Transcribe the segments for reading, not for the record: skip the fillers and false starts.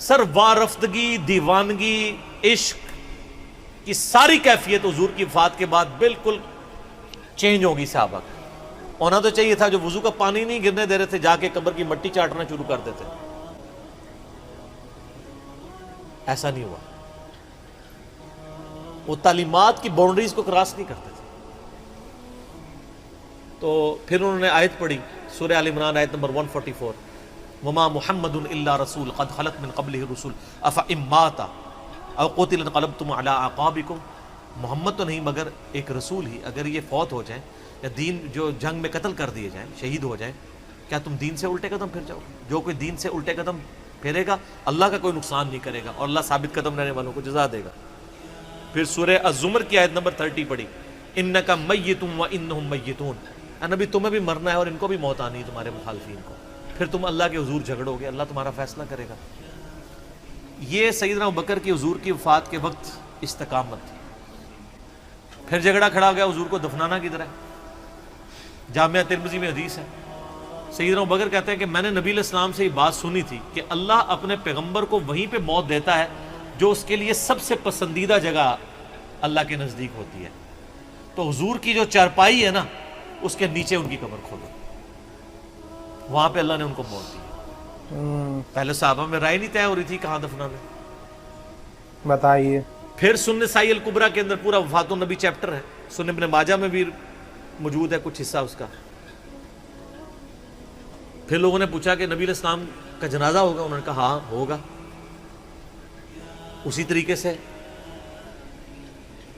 سر وارفتگی، دیوانگی، عشق کی ساری کیفیت حضور کی وفات کے بعد بالکل چینج ہوگی صحابہ کی۔ ہونا تو چاہیے تھا، جو وضو کا پانی نہیں گرنے دے رہے تھے جا کے قبر کی مٹی چاٹنا شروع کر دیتے، ایسا نہیں ہوا۔ وہ تعلیمات کی باؤنڈریز کو کراس نہیں کرتے تھے۔ تو پھر انہوں نے آیت پڑھی سورہ آل عمران آیت نمبر 144، وما محمد الا رسول قد خلت من قبلہ الرسل افئن مات او قتل انقلبتم علی اعقابکم، محمد تو نہیں مگر ایک رسول ہی، اگر یہ فوت ہو جائیں یا دین جو جنگ میں قتل کر دیے جائیں، شہید ہو جائیں، کیا تم دین سے الٹے قدم پھر جاؤ گے؟ جو کوئی دین سے الٹے قدم پھیرے گا اللہ کا کوئی نقصان نہیں کرے گا اور اللہ ثابت قدم رہنے والوں کو جزا دے گا۔ پھر سورہ الزمر کی آیت نمبر 30 پڑھی، انک میت وانہم میتون، اے نبی تمہیں بھی مرنا ہے اور ان کو بھی موت آنی ہے، تمہارے مخالفین کو، پھر تم اللہ کے حضور جھگڑو گے، اللہ تمہارا فیصلہ کرے گا۔ یہ سیدنا ابوبکر کی حضور کی وفات کے وقت استقامت تھی۔ پھر جھگڑا کھڑا ہو گیا حضور کو دفنانا کدھر ہے؟ جامعہ ترمذی میں حدیث ہے، سیدنا ابوبکر کہتے ہیں کہ میں نے نبی علیہ السلام سے یہ بات سنی تھی کہ اللہ اپنے پیغمبر کو وہیں پہ موت دیتا ہے جو اس کے لیے سب سے پسندیدہ جگہ اللہ کے نزدیک ہوتی ہے، تو حضور کی جو چارپائی ہے نا اس کے نیچے ان کی قبر کھودو، وہاں پہ اللہ نے ان کو موت دی۔ پہلے صحابہ میں رائے نہیں طے ہو رہی تھی کہاں دفنانا۔ بتائیے۔ پھر سنن نسائی الکبریٰ کے اندر پورا وفات النبی چیپٹر ہے، سنن ابن ماجہ میں بھی موجود ہے کچھ حصہ اس کا۔ پھر لوگوں نے پوچھا کہ نبی علیہ السلام کا جنازہ ہوگا؟ انہوں نے کہا ہاں ہوگا۔ اسی طریقے سے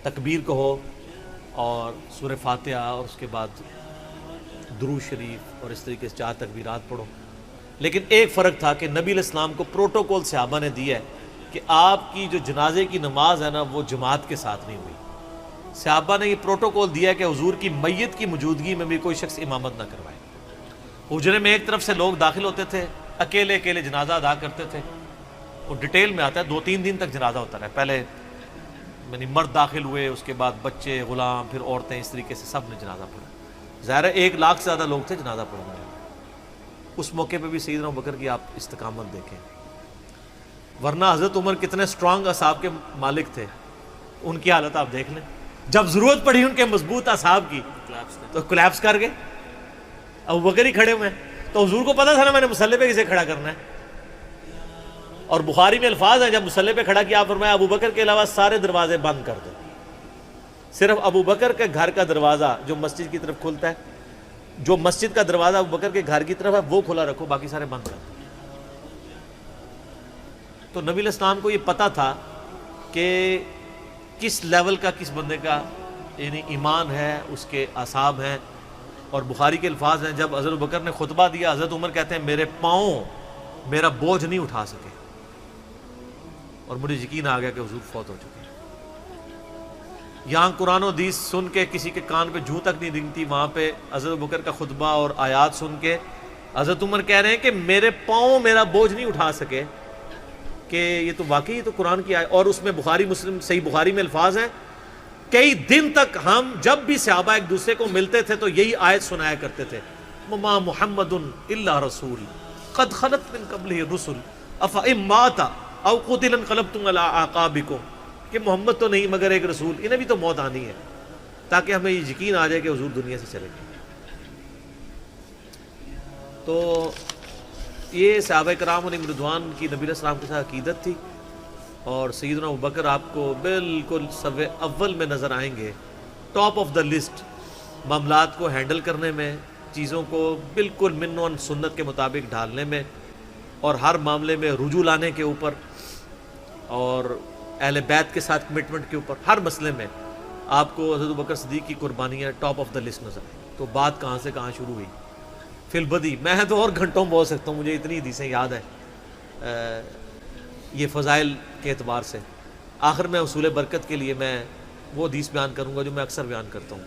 تکبیر کہو اور سورہ فاتحہ اور اس کے بعد درود شریف اور اس طریقے سے 4 تکبیرات پڑھو، لیکن ایک فرق تھا کہ نبی علیہ السلام کو پروٹوکول صحابہ نے دیا ہے کہ آپ کی جو جنازے کی نماز ہے نا وہ جماعت کے ساتھ نہیں ہوئی۔ صحابہ نے یہ پروٹوکول دیا کہ حضور کی میت کی موجودگی میں بھی کوئی شخص امامت نہ کروائے۔ حجرے میں ایک طرف سے لوگ داخل ہوتے تھے، اکیلے اکیلے جنازہ ادا کرتے تھے، وہ ڈیٹیل میں آتا ہے، 2-3 دن تک جنازہ ہوتا رہا۔ پہلے یعنی مرد داخل ہوئے، اس کے بعد بچے، غلام، پھر عورتیں، اس طریقے سے سب نے جنازہ پڑھا۔ ظاہر ہے 1 لاکھ سے زیادہ لوگ تھے جنازہ پڑھنے والے۔ اس موقع پہ بھی سیدنا ابوبکر کی آپ استقامت دیکھیں، ورنہ حضرت عمر کتنے سٹرانگ اصحاب کے مالک تھے، ان کی حالت آپ دیکھ لیں۔ جب ضرورت پڑی ان کے مضبوط اصحاب کی تو کولیپس کر گئے۔ ابوبکر ہی کھڑے ہوئے ہیں، تو حضور کو پتا تھا نا میں نے مصلی پہ کسے کھڑا کرنا ہے، اور بخاری میں الفاظ ہیں جب مصلی پہ کھڑا کیا فرمایا ابوبکر کے علاوہ سارے دروازے بند کر دو، صرف ابوبکر کے گھر کا دروازہ جو مسجد کی طرف کھلتا ہے، جو مسجد کا دروازہ ابوبکر کے گھر کی طرف ہے وہ کھلا رکھو، باقی سارے بند کر دو۔ تو نبی علیہ السلام کو یہ پتا تھا کہ کس لیول کا کس بندے کا یعنی ایمان ہے، اس کے اعصاب ہیں۔ اور بخاری کے الفاظ ہیں جب حضرت ابوبکر نے خطبہ دیا، حضرت عمر کہتے ہیں میرے پاؤں میرا بوجھ نہیں اٹھا سکے، اور مجھے یقین آ گیا کہ حضور فوت ہو چکے ہیں۔ یہاں قرآن و حدیث سن کے کسی کے کان پہ جوں تک نہیں رنگتی، وہاں پہ حضرت ابوبکر کا خطبہ اور آیات سن کے حضرت عمر کہہ رہے ہیں کہ میرے پاؤں میرا بوجھ نہیں اٹھا سکے، کہ یہ تو واقعی تو قرآن کی آیت۔ اور اس میں بخاری مسلم صحیح بخاری میں الفاظ ہیں کئی دن تک ہم جب بھی صحابہ ایک دوسرے کو ملتے تھے تو یہی آیت سنایا کرتے تھے، وما محمد الا رسول قد خلت من قبلہ الرسل افئن مات او قتل انقلبتم علی اعقابکم، کہ محمد تو نہیں مگر ایک رسول، انہیں بھی تو موت آنی ہے، تاکہ ہمیں یہ یقین آ جائے کہ حضور دنیا سے چلے گئے۔ تو یہ صحابہ کرام علیہم رضوان کی نبی علیہ السلام کے ساتھ عقیدت تھی، اور سیدنا ابوبکر آپ کو بالکل صف اول میں نظر آئیں گے، ٹاپ آف دا لسٹ، معاملات کو ہینڈل کرنے میں، چیزوں کو بالکل من و سنت کے مطابق ڈھالنے میں، اور ہر معاملے میں رجوع لانے کے اوپر، اور اہل بیت کے ساتھ کمٹمنٹ کے اوپر، ہر مسئلے میں آپ کو حضرت ابوبکر صدیق کی قربانیاں ٹاپ آف دا لسٹ نظر آئیں۔ تو بات کہاں سے کہاں شروع ہوئی، فی البدی میں تو اور گھنٹوں بول سکتا ہوں، مجھے اتنی حدیثیں یاد ہے یہ فضائل کے اعتبار سے۔ آخر میں اصول برکت کے لیے میں وہ حدیث بیان کروں گا جو میں اکثر بیان کرتا ہوں۔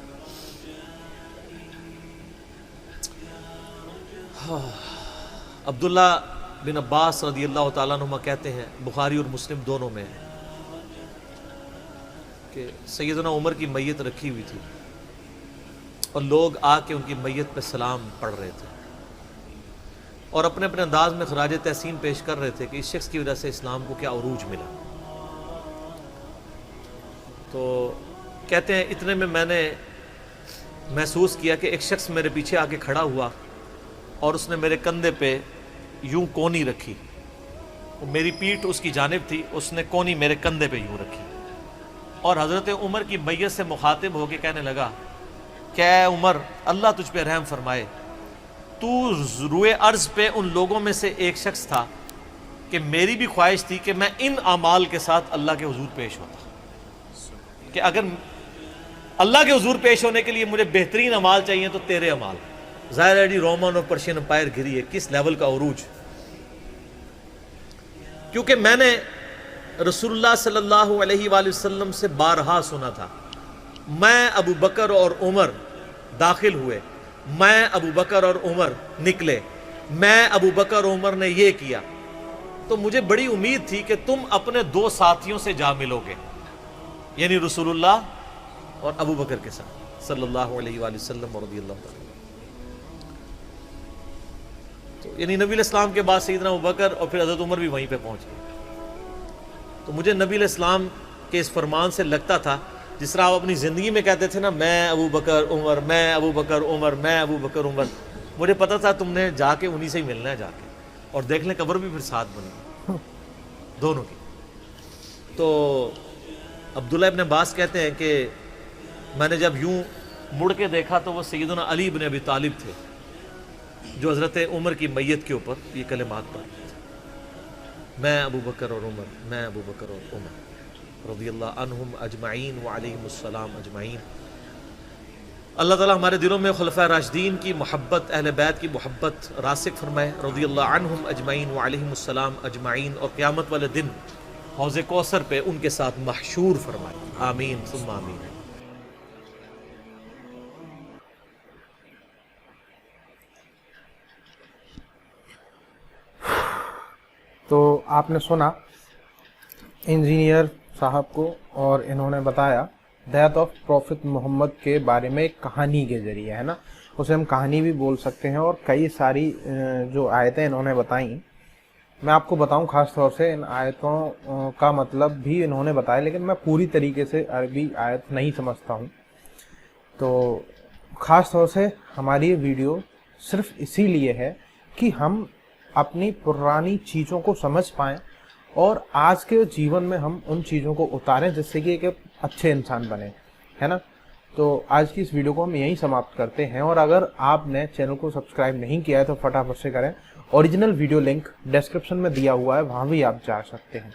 عبداللہ بن عباس رضی اللہ تعالیٰ عنہما کہتے ہیں، بخاری اور مسلم دونوں میں ہے، کہ سیدنا عمر کی میت رکھی ہوئی تھی اور لوگ آ کے ان کی میت پہ سلام پڑھ رہے تھے۔ اور اپنے اپنے انداز میں خراج تحسین پیش کر رہے تھے کہ اس شخص کی وجہ سے اسلام کو کیا عروج ملا. تو کہتے ہیں اتنے میں میں نے محسوس کیا کہ ایک شخص میرے پیچھے آ کے کھڑا ہوا اور اس نے میرے کندھے پہ یوں کونی رکھی. میری پیٹھ اس کی جانب تھی, اس نے کونی میرے کندھے پہ یوں رکھی اور حضرت عمر کی بیعت سے مخاطب ہو کے کہنے لگا کہ اے عمر, اللہ تجھ پہ رحم فرمائے, تو روئے ارض پہ ان لوگوں میں سے ایک شخص تھا کہ میری بھی خواہش تھی کہ میں ان اعمال کے ساتھ اللہ کے حضور پیش ہوتا, کہ اگر اللہ کے حضور پیش ہونے کے لیے مجھے بہترین اعمال چاہیے تو تیرے اعمال. ظاہر ہے جی رومن اور پرشین امپائر گری ہے, کس لیول کا عروج. کیونکہ میں نے رسول اللہ صلی اللہ علیہ وآلہ وسلم سے بارہا سنا تھا, میں ابو بکر اور عمر داخل ہوئے, میں ابو بکر اور عمر نکلے, میں ابو بکر اور عمر نے یہ کیا. تو مجھے بڑی امید تھی کہ تم اپنے دو ساتھیوں سے جا ملو گے, یعنی رسول اللہ اور ابو بکر کے ساتھ صلی اللہ علیہ وآلہ وسلم رضی اللہ تعالیٰ. تو یعنی نبی علیہ السلام کے بعد سیدنا ابو بکر اور پھر حضرت عمر بھی وہیں پہ پہنچ گئے. تو مجھے نبی علیہ السلام کے اس فرمان سے لگتا تھا جس طرح آپ اپنی زندگی میں کہتے تھے نا, میں ابو بکر عمر, میں ابو بکر عمر, میں ابو بکر عمر. مجھے پتا تھا تم نے جا کے انہی سے ہی ملنا ہے جا کے, اور دیکھ لیں قبر بھی پھر ساتھ بنی دونوں کی. تو عبداللہ ابن عباس کہتے ہیں کہ میں نے جب یوں مڑ کے دیکھا تو وہ سیدنا علی بن ابی طالب تھے جو حضرت عمر کی میت کے اوپر یہ کلمات پڑھ رہے تھے, میں ابو بکر اور عمر, میں ابو بکر اور عمر رضی اللہ عنہم اجمعین وعلیہم السلام اجمعین. اللہ تعالیٰ ہمارے دلوں میں خلفائے راشدین کی محبت, اہل بیت کی محبت راسخ فرمائے رضی اللہ عنہم اجمعین وعلیہم السلام اجمعین, اور قیامت والے دن حوض کوثر پہ ان کے ساتھ محشور فرمائے. آمین ثم آمین. تو آپ نے سنا انجینئر صاحب کو, اور انہوں نے بتایا ڈیتھ آف پروفٹ محمد کے بارے میں ایک کہانی کے ذریعے, ہے نا, اسے ہم کہانی بھی بول سکتے ہیں. اور کئی ساری جو آیتیں انہوں نے بتائیں, میں آپ کو بتاؤں خاص طور سے ان آیتوں کا مطلب بھی انہوں نے بتایا, لیکن میں پوری طریقے سے عربی آیت نہیں سمجھتا ہوں. تو خاص طور سے ہماری یہ ویڈیو صرف اسی لیے ہے کہ ہم اپنی پرانی چیزوں کو سمجھ پائیں اور آج کے جیون میں ہم ان چیزوں کو اتاریں جس سے کہ ایک اچھے انسان بنے, ہے نا. تو آج کی اس ویڈیو کو ہم یہیں سماپت کرتے ہیں, اور اگر آپ نے چینل کو سبسکرائب نہیں کیا ہے تو فٹافٹ سے کریں. اوریجنل ویڈیو لنک ڈسکرپشن میں دیا ہوا ہے, وہاں بھی آپ جا سکتے ہیں.